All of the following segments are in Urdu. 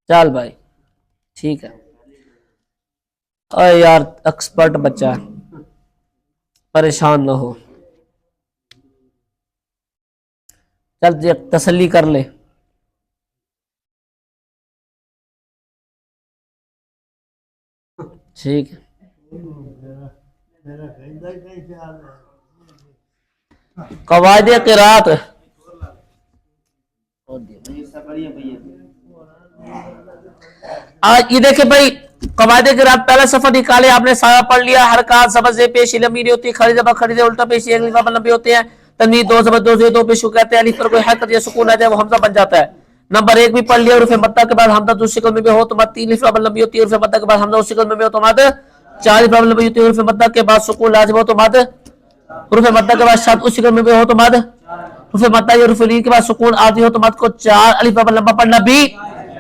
چل بھائی ٹھیک ہے. اے یار ایکسپرٹ بچہ ہے، پریشان نہ ہو. چل جی تسلی کر لے. ٹھیک ہے. قواعد قرات آج یہ دیکھیں بھائی، قواعد قرات پہلا صفحہ نکالے آپ نے، سارا پڑھ لیا. حرکات زبر زیر پیش لمبی نہیں ہوتی، کھڑی زبر کھڑی زبر الٹا پیش ایک لفظ لمبے ہوتے ہیں. تنوین دو زبر دو زیر دو پیش کہتے ہیں. الف پر کوئی حرکت یا سکون آ جائے وہ حمزہ بن جاتا ہے. نمبر ایک بھی پڑھ لیا. حروف مدہ کے بعد حمزہ دوسری شکل میں بھی ہو تو مد تین لفظ لمبی ہوتی ہے. حروف مدہ کے بعد حمزہ اسی شکل میں بھی ہو تو مد چار لفظ لمبی ہوتی ہے. حروف مدہ کے بعد سکون لازم ہو تو مد، حروف مدہ کے بعد شد اسی شکل میں بھی ہو تو مد، حروف مدہ یا حروف لین کے بعد سکون عارضی ہو تو مد کو چار الف لمبا پڑھنا بھی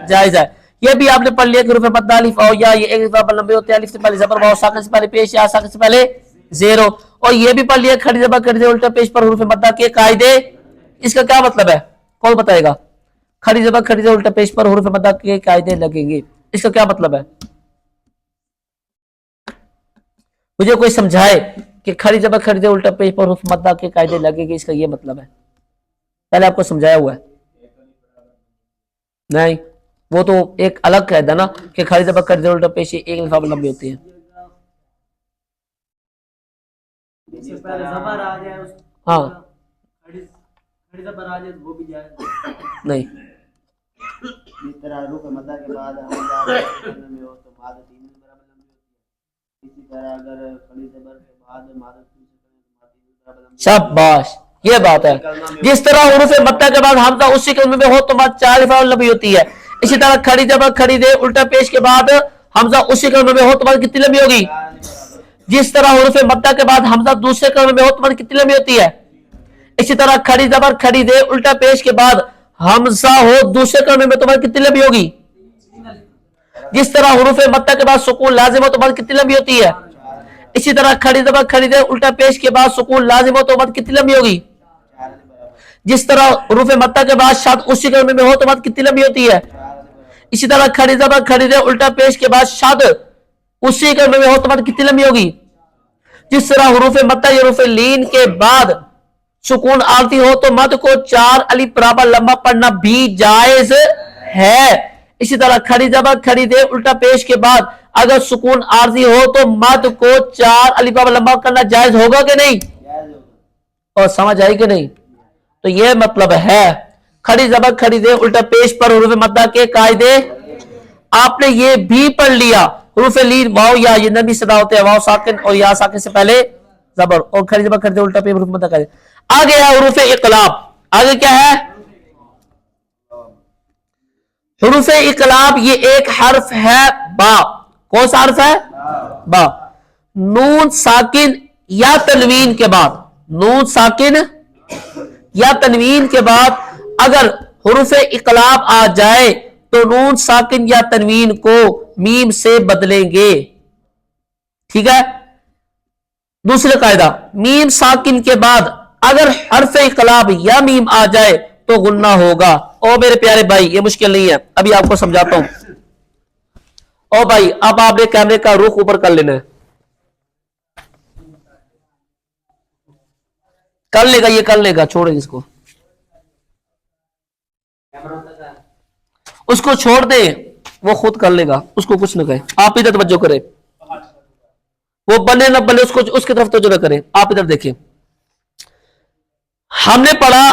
جائز ہے. یہ بھی آپ نے پڑھ لیا کہ حروف مدہ الف او یا یہ ایک لفظ لمبے ہوتے ہیں. الف سے پہلے زبر واو ساکن سے پہلے پیش یا ساکن سے پہلے زیر ہو. اور یہ بھی پڑھ لیا کھڑی زبر کھڑی زبر الٹا پیش پر حروف مدہ کے قاعدے. اس کا کیا مطلب ہے کون بتائے گا؟ کھڑی زبر کھڑی زبر الٹا پیش پر حروف مدہ کے قاعدے لگیں گے. اس کا کیا مطلب ہے؟ مجھے کوئی سمجھائے کہ کھڑی زبر کھڑی زبر الٹا پیش پر حروف مدہ کے قاعدے لگیں گے. اس کا یہ مطلب ہے. پہلے آپ کو سمجھایا ہوا ہے. نہیں وہ تو ایک الگ قاعدہ نا کہ کھڑی زبر کھڑی زبر الٹا پیش ایک لفظ لمبی ہوتی ہے. ہاں نہیں شاباش یہ بات ہے. جس طرح حروف مدہ کے بعد حمزہ اسی کلمے میں ہو تو مد چار لفظ لمبی ہوتی ہے. اسی طرح کھڑی زبر کھڑی دے الٹا پیش کے بعد حمزہ اسی کلمے میں ہو تو مد کتنی لمبی ہوگی؟ جس طرح حروف مدہ کے بعد حمزہ دوسرے کلمے میں ہو تو مد کتنی لمبی ہوتی ہے؟ اسی طرح کھڑی زبر کھڑی دے الٹا پیش کے بعد حمزہ ہو دوسرے کلمے میں تو مد کتنی لمبی ہوگی؟ جس طرح حروف مدہ کے بعد سکون لازم ہو تو مد کتنی لمبی ہوتی ہے؟ اسی طرح کھڑی زبر کھڑی دے الٹا پیش کے بعد سکون لازم ہو تو مد کتنی لمبی ہوگی؟ جس طرح حروف مدہ کے بعد شد اسی کلمے میں ہو تو مد کتنی لمبی ہوتی ہے؟ اسی طرح کھڑی زبر کھڑی دے الٹا پیش کے بعد شد اسی کلمے میں ہو تو مد کتنی لمبی ہوگی؟ جس طرح حروف مدہ یا حروف لین کے بعد سکون عارضی ہو تو مد کو چار الف برابر لمبا پڑھنا بھی جائز ہے. اسی طرح کھڑی زبر کھڑی دے الٹا پیش کے بعد اگر سکون عارضی ہو تو مد کو چار الف برابر لمبا کرنا جائز ہوگا کہ نہیں؟ اور سمجھ آئی کہ نہیں؟ تو یہ مطلب ہے کھڑی زبر کھڑی دے الٹا پیش پر حروف مدہ کے قاعدے. آپ نے یہ بھی پڑھ لیا حروف لین واو یا یہ نبی صدا ہوتے ہیں واو ساکن اور یا ساکن سے پہلے زبر اور کھڑی زبر کھڑی دے الٹا پیش حروف مدہ قاعدے. آگے ہے حروف اقلاب. آگے کیا ہے؟ حروف اقلاب یہ ایک حرف ہے با. کون سا حرف ہے؟ با. نون ساکن یا تنوین کے بعد نون ساکن یا تنوین کے بعد اگر حروف اقلاب آ جائے تو نون ساکن یا تنوین کو میم سے بدلیں گے. ٹھیک ہے. دوسرے قاعدہ میم ساکن کے بعد اگر حرف اقلاب یا میم آ جائے تو غنہ ہوگا. او میرے پیارے بھائی یہ مشکل نہیں ہے ابھی آپ کو سمجھاتا ہوں. او بھائی اب آپ نے کیمرے کا رخ اوپر کر لینا ہے. کر لے گا یہ کر لے گا چھوڑیں اس کو اس کو چھوڑ دے وہ خود کر لے گا اس کو کچھ نہ کہے. آپ ادھر توجہ کریں وہ بنے نہ بنے اس کو اس کی طرف توجہ نہ کریں. آپ ادھر دیکھیں ہم نے پڑھا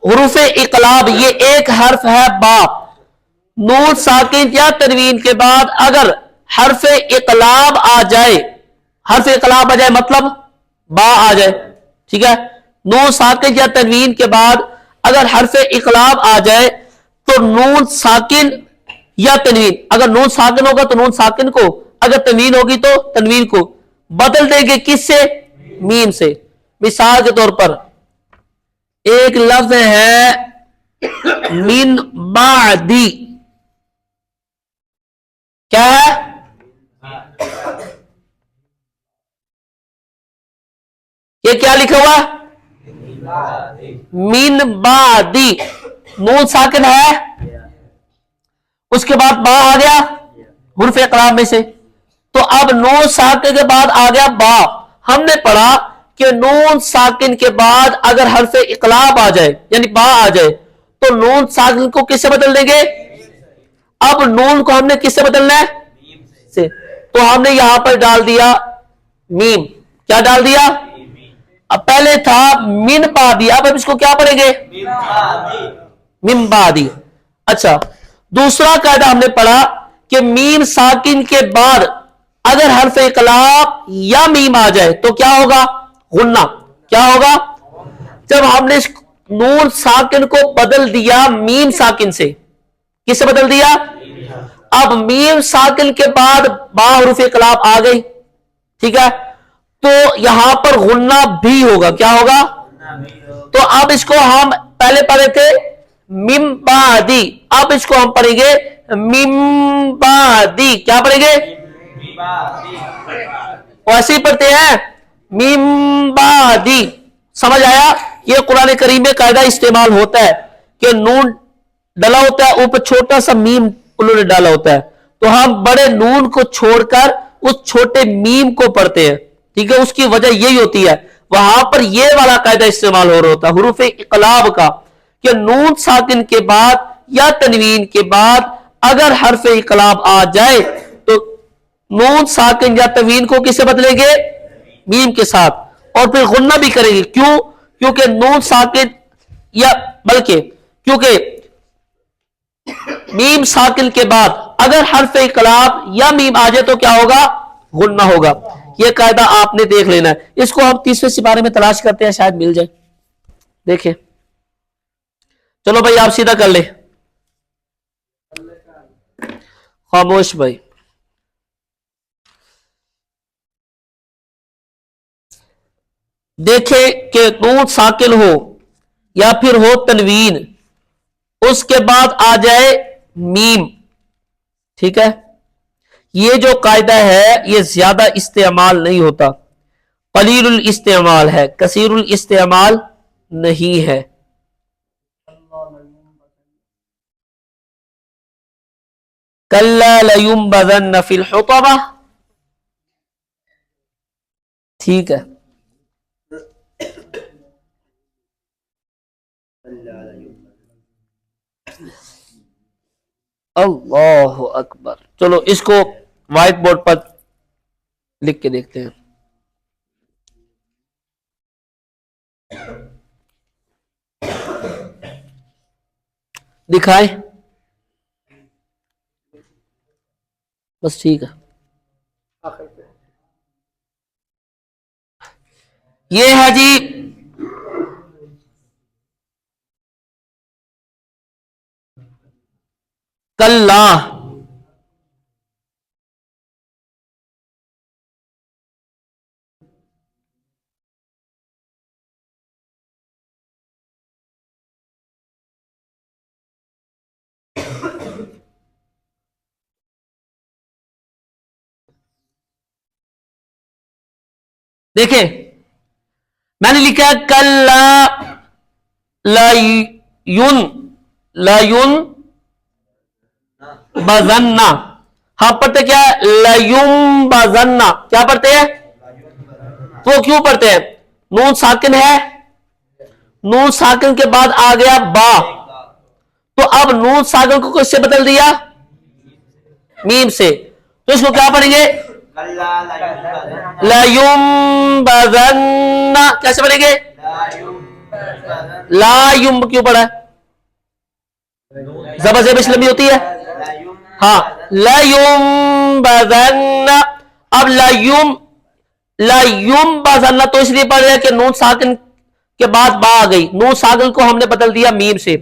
حروف اقلاب یہ ایک حرف ہے با. نون ساکن یا تنوین کے بعد اگر حرف اقلاب آ جائے حرف اقلاب آ جائے مطلب با آ جائے. ٹھیک ہے. نون ساکن یا تنوین کے بعد اگر حرف اقلاب آ جائے تو نون ساکن یا تنوین اگر نون ساکن ہوگا تو نون ساکن کو اگر تنوین ہوگی تو تنوین کو بدل دیں گے کس سے؟ میم سے. مثال کے طور پر ایک لفظ ہے من بعدی. کیا ہے؟ یہ کیا لکھا ہوا؟ من بعدی. نون ساکن ہے اس کے بعد با آ گیا حروف اقلاب میں سے. تو اب نون ساکن کے بعد آ گیا با. ہم نے پڑھا کہ نون ساکن کے بعد اگر حرف اقلاب آ جائے یعنی با آ جائے تو نون ساکن کو کس سے بدل دیں گے؟ اب نون کو ہم نے کس سے بدلنا ہے؟ سے. تو ہم نے یہاں پر ڈال دیا میم. کیا ڈال دیا؟ اب پہلے تھا من بادی، اب اس کو کیا پڑھیں گے؟ من بادی. اچھا، دوسرا قاعدہ ہم نے پڑھا کہ میم ساکن کے بعد اگر حرف اقلاب یا میم آ جائے تو کیا ہوگا؟ غنہ. کیا ہوگا؟ جب ہم نے نون ساکن کو بدل دیا میم ساکن سے، کس سے بدل دیا؟ اب میم ساکن کے بعد با حروف اقلاب آ گئی، ٹھیک ہے، تو یہاں پر غنہ بھی ہوگا. کیا ہوگا؟ تو اب اس کو ہم پہلے پڑھے تھے مم بادی، اب اس کو ہم پڑھیں گے مم بادی. کیا پڑھیں گے؟ ویسے ہی پڑھتے ہیں مم بادی. سمجھ آیا؟ یہ قرآن کریم میں قاعدہ استعمال ہوتا ہے کہ نون ڈلا ہوتا ہے، اوپر چھوٹا سا میم انہوں نے ڈالا ہوتا ہے، تو ہم بڑے نون کو چھوڑ کر اس چھوٹے میم کو پڑھتے ہیں. ٹھیک ہے، اس کی وجہ یہی ہوتی ہے. وہاں پر یہ والا قاعدہ استعمال ہو رہا ہوتا ہے حروف اقلاب کا کہ نون ساکن کے بعد یا تنوین کے بعد اگر حرف اقلاب آ جائے تو نون ساکن یا تنوین کو کس سے بدلیں گے؟ میم کے ساتھ. اور پھر غنہ بھی کریں گے. کیوں؟ کیونکہ نون ساکن یا بلکہ کیونکہ میم ساکن کے بعد اگر حرف اقلاب یا میم آ جائے تو کیا ہوگا؟ غنہ ہوگا. یہ قاعدہ آپ نے دیکھ لینا ہے. اس کو ہم تیسرے سپارے میں تلاش کرتے ہیں، شاید مل جائے. دیکھیں، چلو بھائی آپ سیدھا کر لیں. خاموش بھائی. دیکھیں کہ نون ساکن ہو یا پھر ہو تنوین، اس کے بعد آ جائے میم. ٹھیک ہے، یہ جو قاعدہ ہے یہ زیادہ استعمال نہیں ہوتا، قلیل الاستعمال ہے، کثیر الاستعمال نہیں ہے. کلا لینبذن فی الحطمہ. ٹھیک ہے، اللہ اکبر. چلو اس کو وائٹ بورڈ پر لکھ کے دیکھتے ہیں. دکھائیں بس. ٹھیک ہے، یہ ہے جی کلا. دیکھیں میں نے لکھا کلا لا بزننا. ہم پڑھتے کیا لیم بزننا. کیا پڑھتے ہیں؟ تو کیوں پڑھتے ہیں؟ نون ساکن ہے، نون ساکن کے بعد آ گیا با، تو اب نون ساکن کو کس سے بدل دیا؟ میم سے. تو اس کو کیا پڑھیں گے؟ لیم بزننا. کیسے پڑھیں گے؟ لا یم کیوں پڑھا ہے؟ زبر زیر پیش لمبی ہوتی ہے. ہاں، لا ينبذن. اب لا ينبذن تو اس لیے پڑھ رہے ہیں کہ نون ساکن کے بعد با آ گئی، نون ساکن کو ہم نے بدل دیا میم سے.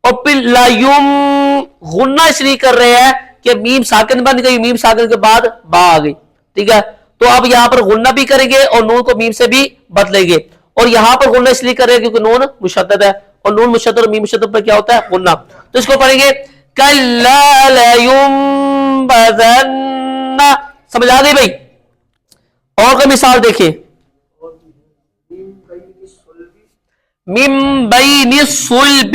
اور پھر لا غنہ اس لیے کر رہے ہیں کہ میم ساکن بن گئی، میم ساکن کے بعد با آ گئی. ٹھیک ہے، تو اب یہاں پر غنہ بھی کریں گے اور نون کو میم سے بھی بدلیں گے. اور یہاں پر غنہ اس لیے کر رہے ہیں کیونکہ نون مشدد ہے، اور نون مشدد اور میم مشدد پر کیا ہوتا ہے؟ غنہ. تو اس کو پڑھیں گے کلا لینبذن. سمجھ آ گئی بھائی؟ اور کوئی مثال دیکھیں. من بین الصلب.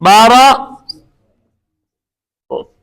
12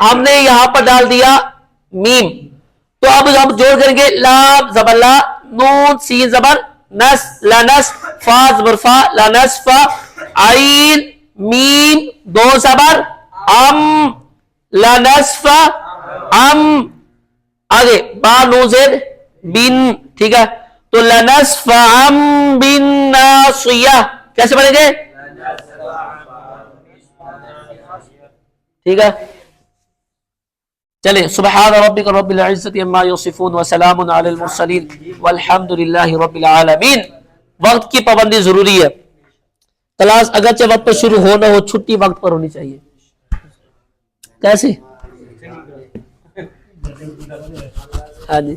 ہم نے یہاں پر ڈال دیا میم، تو اب ہم جوڑ کریں گے لام زبر لا، نون سین زبر نس، لنس، فا زبر فا، لنس فا، عین میم دو زبر ام، لنصف ام، آگے با نون زید بن، ٹھیک ہے، تو لنصف ام بن ناصیہ، کیسے پڑھیں گے؟ ٹھیک ہے، چلیں سبحان ربک رب العزت عما یصفون وسلام علی المرسلین والحمد للہ رب العالمین۔ وقت کی پابندی ضروری ہے، کلاس اگرچہ وقت پر شروع ہو نہ ہو، چھٹی وقت پر ہونی چاہیے۔ کیسے؟ ہاں جی